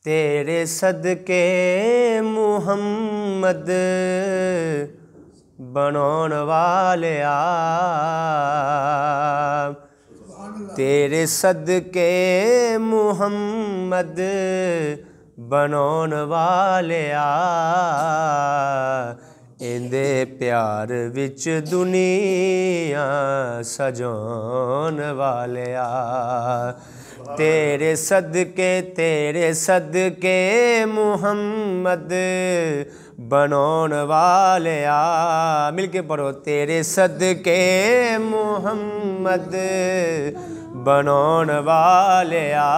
तेरे सदके मुहम्मद बनाउण वालिया, तेरे सदके मुहम्मद बनाउण वालिया, इंदे प्यार विच दुनिया सजाउण वालिया। तेरे सदके मुहम्मद बनाउण वालिया, मिल के पढ़ो। तेरे सदके मुहम्मद बनाउण वालिया,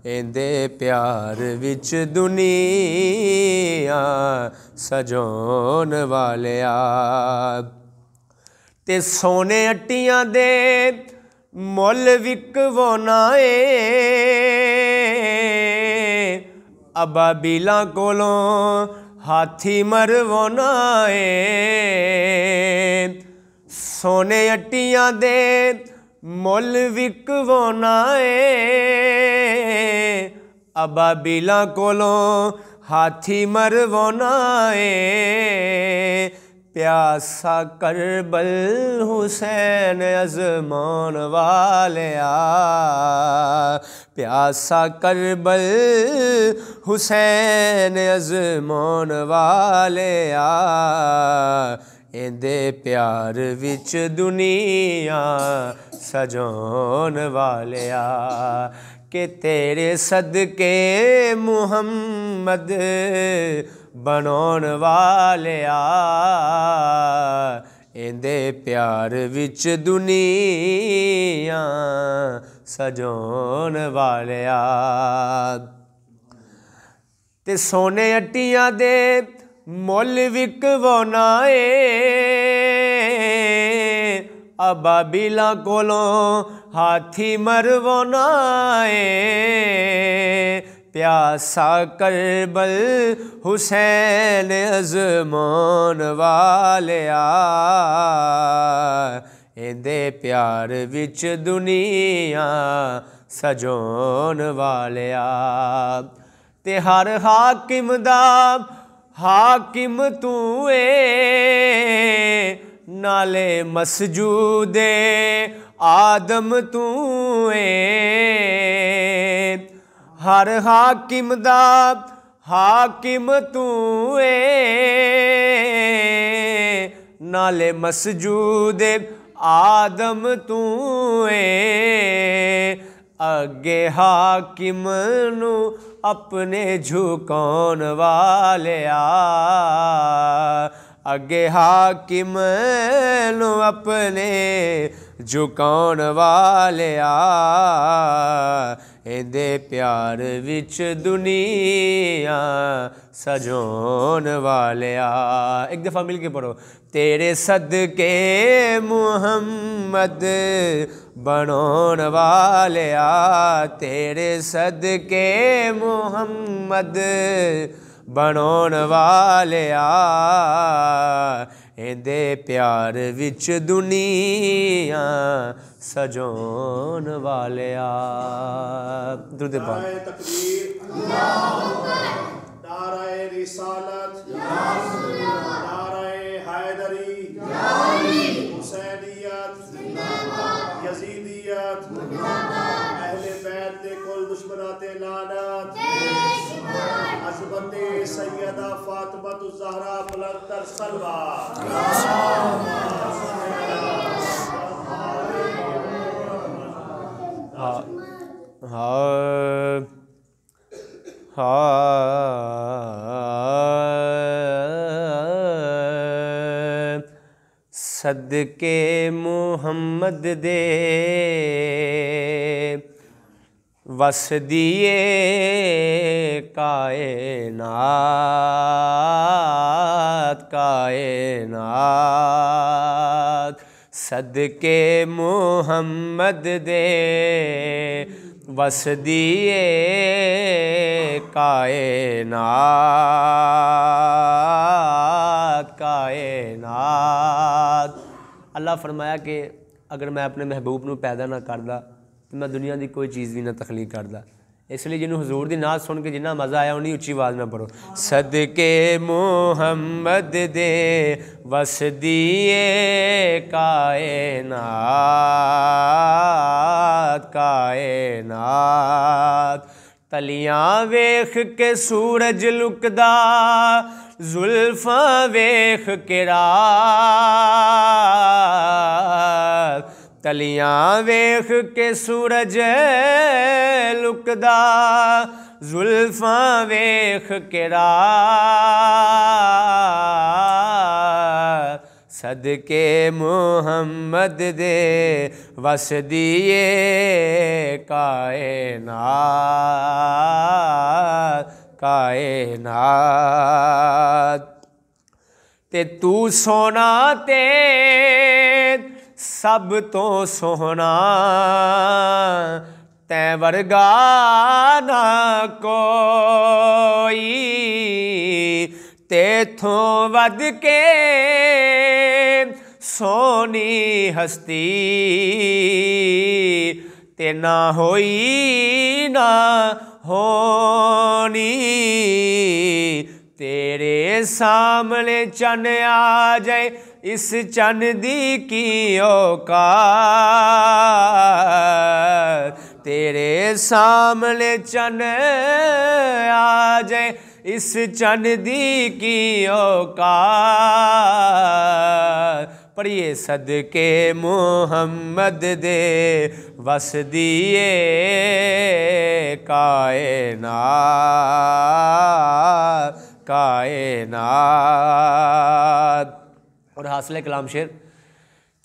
इंदे प्यार विच दुनिया सजाउण वालिया। ते सोने अट्टियां दे मुल विकवाउणा ए, अबाबीलां कोलों हाथी मरवाउणा ए। सोने अट्टियां दे मुल विकवाउणा ए, अबाबीलां कोलों हाथी मरवाउणा ए। प्यासा करबल हुसैन अज़माउण वालिया, प्यासा करबल हुसैन अज़माउण वालिया, इंदे प्यार विच दुनिया सजाउण वालिया। के तेरे सदके मुहम्मद बनाउण वालिया, इंदे प्यार विच दुनिया सजाउण वालिया। ते सोने अट्टियां दे मुल विकवाउणा ए, अबाबीलां कोलों हाथी मरवाउणा ए। प्यासा करबल हुसैन अज़माउण वालिया, इंदे प्यार विच दुनिया सजाउण वालिया। ते हर हाकिम दा हाकिम तू ए, नाले मसजूदे आदम तू ए। हर हाकिम दा हाकिम तू ए, नाले मसजूदे आदम तू ए। अगे हाकिम नू अपने झुकाउण वालिया, अगे हाकिम नू अपने झुकाउण वालिया, इंदे प्यार विच दुनिया सजाउण वालिया। एक दफ़ा मिल के पढ़ो। तेरे सदके मुहम्मद बनाउण वालिया, तेरे सदके मुहम्मद बनाउण वालिया, इंदे प्यार विच दुनिया सजाउण वालिया। दुरूद पाक। नाराए रिसालत, नाराए हैदरी, हुसैनियत, यजीदियत, अहले बैत दे कुल दुश्मनां ते लानत, अज़मत सैयदा फातिमा ज़हरा बुलंदतर सलवा। सदके मुहम्मद दे वस दिए कायनात कायनात, सदके मुहम्मद दे वस दिए कायनात। अल्लाह फरमाया कि अगर मैं अपने महबूब नूं पैदा ना करदा तो मैं दुनिया की कोई चीज़ भी ना तखलीक करदा। इसलिए जिन्हों हजूर की नात सुन के जिन्ना मज़ा आया उन्हीं उच्ची आवाज़ में पढ़ो। सदके मुहम्मद दे वस दिए कायनात कायनात। तलियां वेख के सूरज लुकदा जुल्फां वेख के रात। तलियां वेख के सूरज लुकदा जुल्फां वेख के रात। सदके मुहम्मद दे वस दिए कायनात कायनात। ते तू सोना ते सब तो सोहना तैं वर्गा ना कोई। तेथों वध के सोनी हस्ती ते ना होई ना होनी। तेरे सामने चन आ जाए इस चन दी की औकात। तेरे सामने चन आ जाए इस चन दी की औकात। पढ़िए सदके मुहम्मद दे वस दिए कायनात कायनात। और हासिल कलाम शेर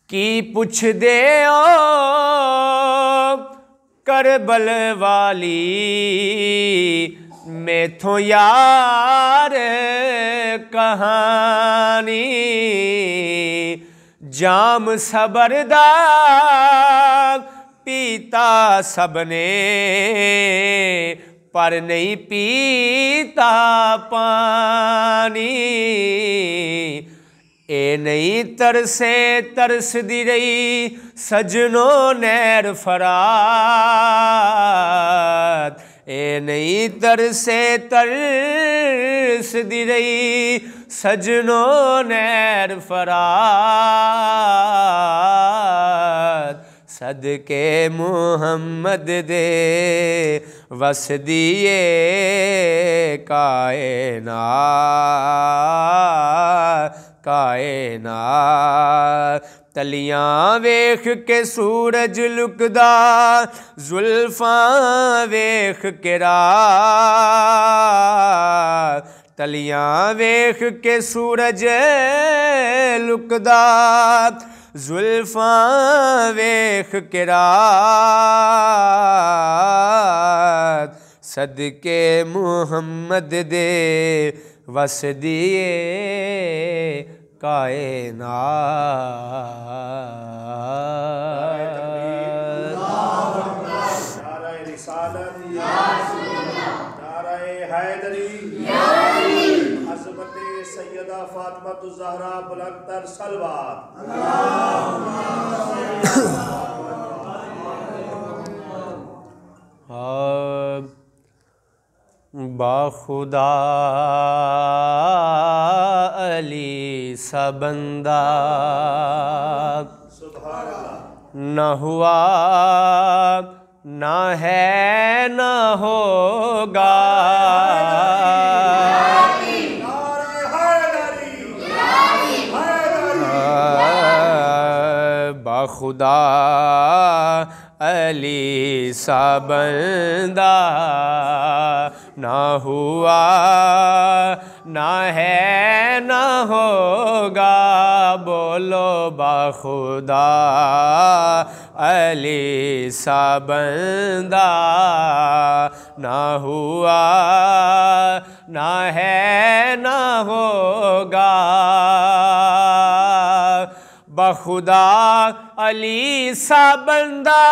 की पुछ दे ओ करबल वाली मैथों यार कहानी। जाम सबरदा पीता सबने पर नहीं पीता पानी। ए नहीं तरसे तरस दी रही सजनों नैर फरात। ए नहीं तरसे तरस दी रही सजनों नैर फरात। सदके मुहम्मद दे वस दिए कायनात कायनात। तलियां वेख के सूरज लुकदा जुल्फां वेख के रात। तलियां वेख के सूरज लुकदा जुल्फां वेख के रात। सदके मुहम्मद दे वस दिए कायनात। नाराए रिसालत नाराए हैदरी हज़रत सैयदा फातिमा ज़हरा बुलंदतर सलवात। बाखुदा अली सा बंदा न हुआ न है न होगा। बाखुदा अली सा बंदा ना हुआ ना है ना होगा। बोलो बाखुदा अली सा बंदा ना हुआ ना है ना होगा। बखुदा अली सा बंदा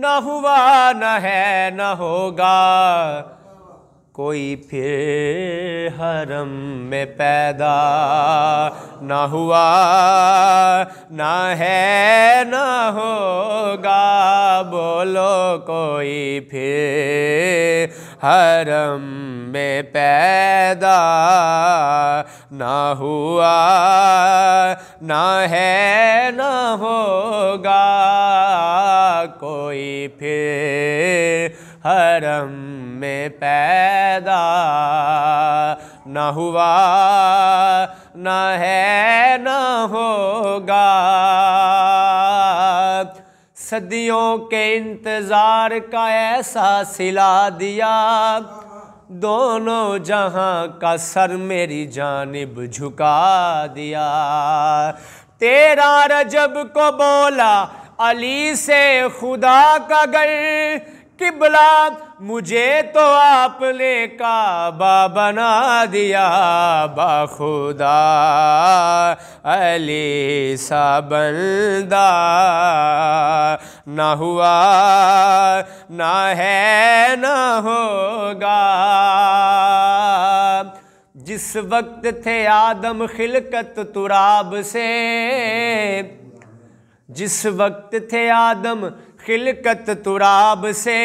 न हुआ न है न होगा कोई फिर हरम में पैदा, न हुआ न है न होगा बोलो कोई फिर हरम में पैदा, न हुआ न है न होगा कोई फिर हरम में पैदा, न हुआ न है न होगा। सदियों के इंतज़ार का ऐसा सिला दिया, दोनों जहां का सर मेरी जानिब झुका दिया। तेरा रजब को बोला अली से खुदा का घर, किबला मुझे तो आपने काबा बना दिया। बाखुदा अली सा बंदा न हुआ न है न होगा। जिस वक्त थे आदम खिलकत तुराब से, जिस वक्त थे आदम खिलकत तुराब से,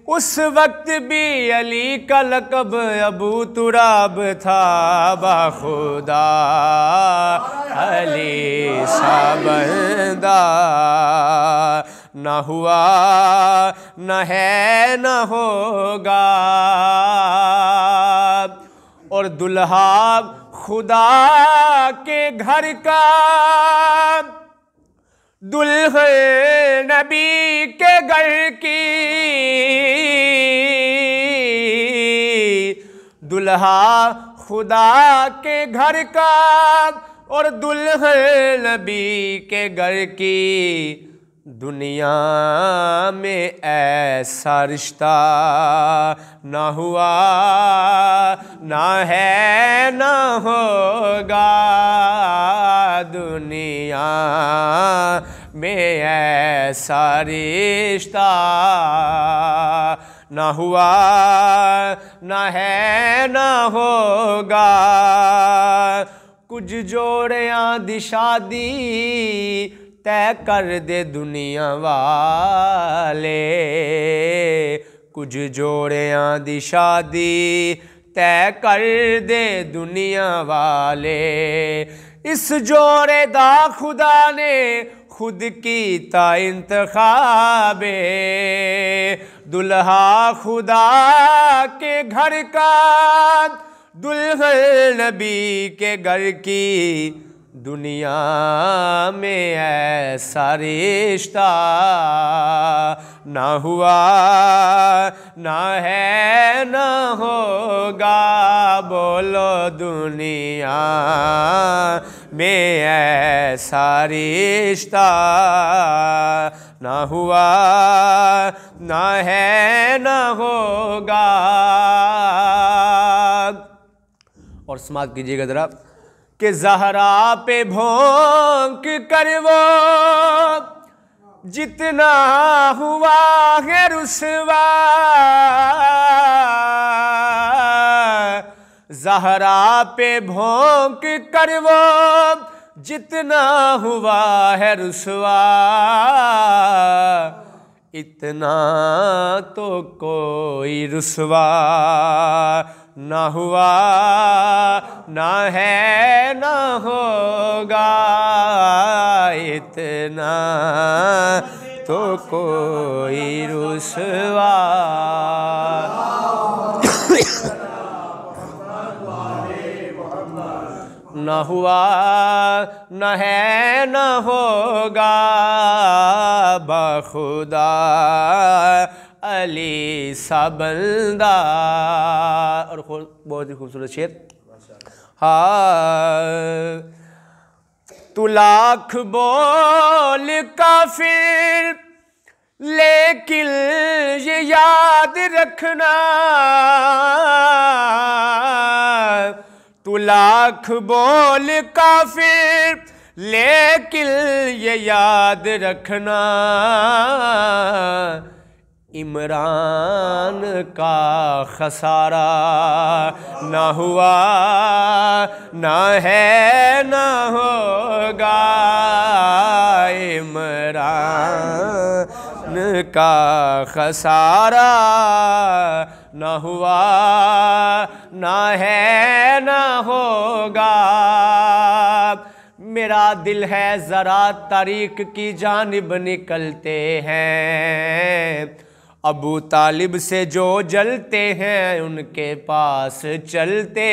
उस वक्त भी अली का लक़ब अबू तुराब था। बाखुदा अली सा बंदा न हुआ न है न होगा। और दुल्हा खुदा के घर का, दुल्हन नबी के घर की, दुल्हा खुदा के घर का और दुल्हन नबी के घर की। दुनिया में ऐसा रिश्ता न हुआ न है न होगा। दुनिया में ऐसा रिश्ता न हुआ न है न होगा। कुछ जोड़ियां दी शादी तय कर दे दुनिया वाले, कुछ जोड़ियां दी शादी तय कर दे दुनिया वाले। इस जोड़े दा खुदा ने खुद कीता इंतखाबे, दुल्हा खुदा के घर का दुल्हन नबी के घर की। दुनिया में ऐसा रिश्ता न हुआ न है न होगा। बोलो दुनिया में ऐसा रिश्ता न हुआ न है न होगा। और समाप्त कीजिएगा जरा कि ज़हरा पे भोंक कर वो जितना हुआ है रुसवा, ज़हरा पे भोंक कर वो जितना हुआ है रुसवा। इतना तो कोई रुसवा न हुआ न है न होगा। इतना तो कोई रुसवा न हुआ न है न होगा। बखुदा अली सा बंदा। और बहुत ही खूबसूरत शेर। हाँ, तू लाख बोल काफिर लेकिन ये याद रखना, तू लाख बोल काफिर लेकिन ये याद रखना इमरान का खसारा ना हुआ ना है ना होगा। इमरान का खसारा ना हुआ ना है ना होगा। मेरा दिल है ज़रा तारीख की जानिब निकलते हैं, अबू तालिब से जो जलते हैं उनके पास चलते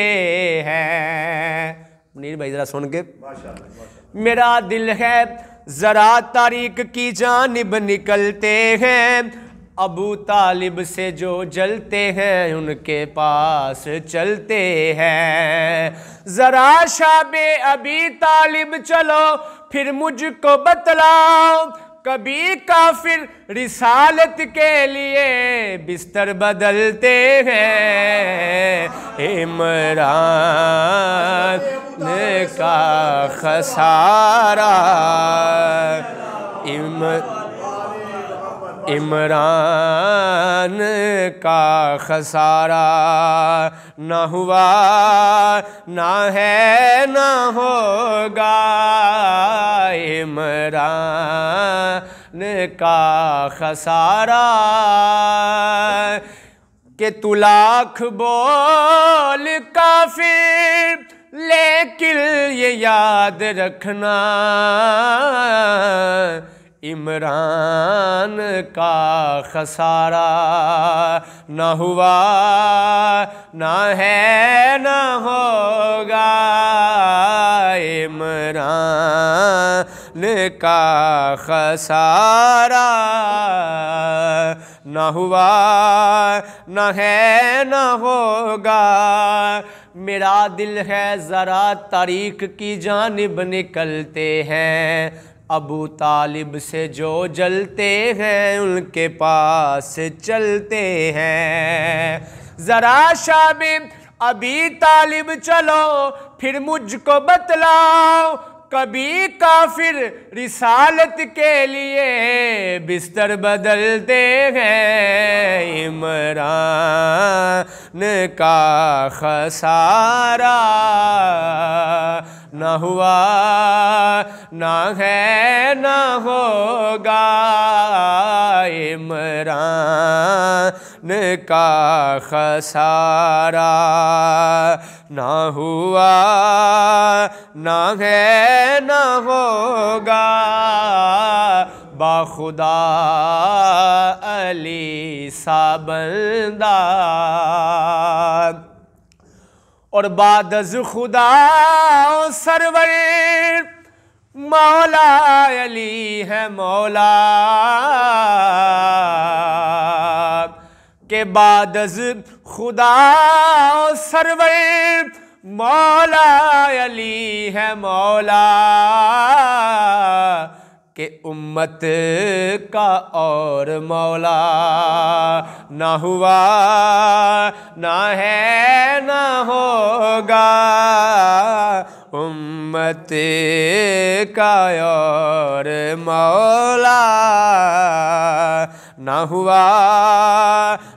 हैं। मुनीर भाई ज़रा सुन के। मेरा दिल है ज़रा तारीख की जानिब निकलते हैं, अबू तालिब से जो जलते हैं उनके पास चलते हैं। ज़रा शाबे अबी तालिब चलो फिर मुझको बतलाओ, कभी काफिर रिसालत के लिए बिस्तर बदलते हैं। इमरान का खसारा इमरान का खसारा ना हुआ ना है ना होगा। इमरान का खसारा के तू लाख बोल काफिर, लेकिन ये याद रखना इमरान का खसारा ना हुआ ना है ना होगा। इमरान का खसारा ना हुआ ना है ना होगा। मेरा दिल है ज़रा तारीख की जानिब निकलते हैं, अबू तालिब से जो जलते हैं उनके पास चलते हैं। ज़रा शाबे अबी तालिब चलो फिर मुझको बतलाओ, कभी काफिर रिसालत के लिए बिस्तर बदलते हैं। इमरान का खसारा ना हुआ ना है ना होगा। इमरान का खसारा ना हुआ ना है ना होगा। बाखुदा अली सा बंदा और बादज़ खुदा सरवर मौला अली है मौला के बादज़ खुदा सरवर मौला अली है मौला के उम्मत का और मौला ना हुआ ना है ना होगा। उम्मत का और मौला ना हुआ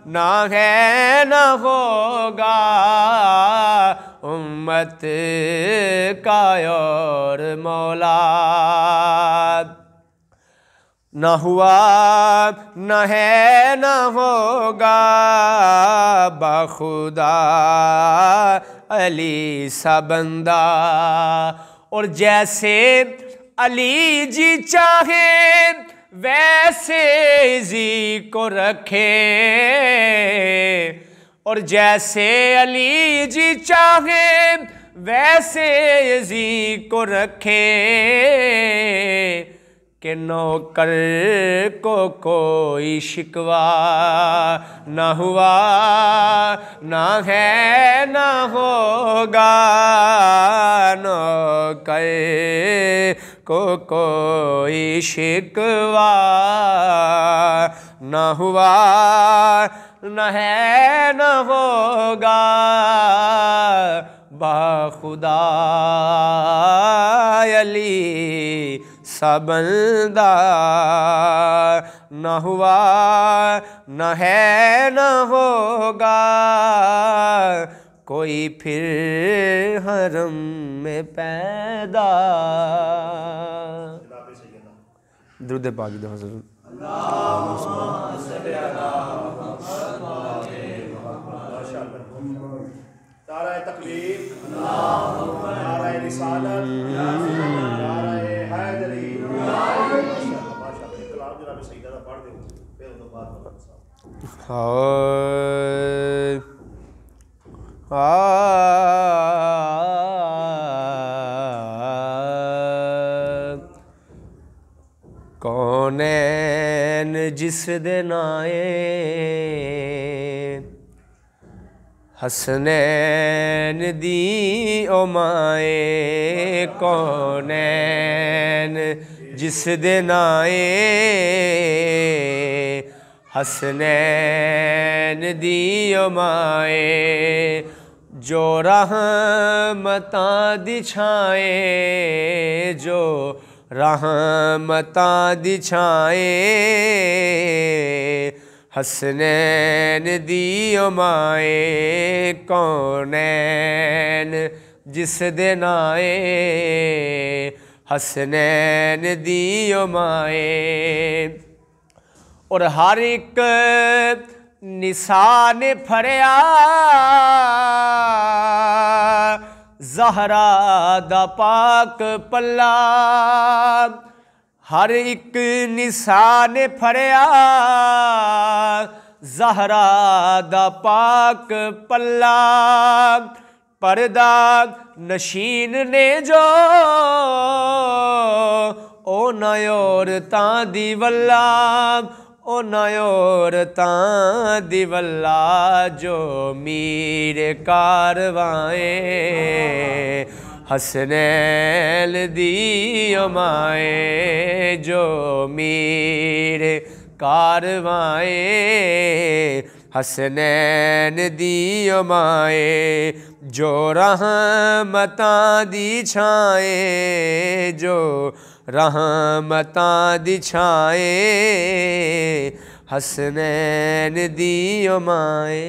ना है ना होगा। उम्मत का और मौला ना हुआ ना है ना होगा। बाखुदा अली सा बंदा और जैसे अली जी चाहे वैसे जी को रखे, और जैसे अली जी चाहे वैसे जी को रखे कि नौकर को कोई शिकवा ना हुआ ना है ना होगा। नौकर को कोई शिकवा ना हुआ ना है ना होगा। बाखुदा अली सा बंदा न हुआ न है न होगा कोई फिर हरम में पैदा। दुरूद पाक दो हज़रत। नाराए तकबीर, नाराए रिसालत, नाराए हैदरी। माशाअल्लाह, कलाम जनाब सईदा दा पढ़ दो फिर उस बाद कौनैन जिस दे नाए हसनैन दी ओ माए कौनैन जिस दे नाए हसनैन दी ओ माए जो रहमतां दी छाए जो रहमतां दी छाए हसनैन दी ओ माए कौनैन जिस दे नाए हसनैन दी ओ माए। और हर एक निशान फड़िया ज़हरा दा पाक पल्ला हर एक निशान फड़िया ज़हरा दा पाक पल्ला पर्दा नशीन ने जो ओ नयोर तां दी वल्ला ओ नयोर तां दी वल्ला जो मीर कारवाए हसनैन दी ओ माए जो मीर कारवाए हसनैन दी ओ माए जो रहमतां दी छाए जो रहमतां दी छाए हसनैन दी ओ माए।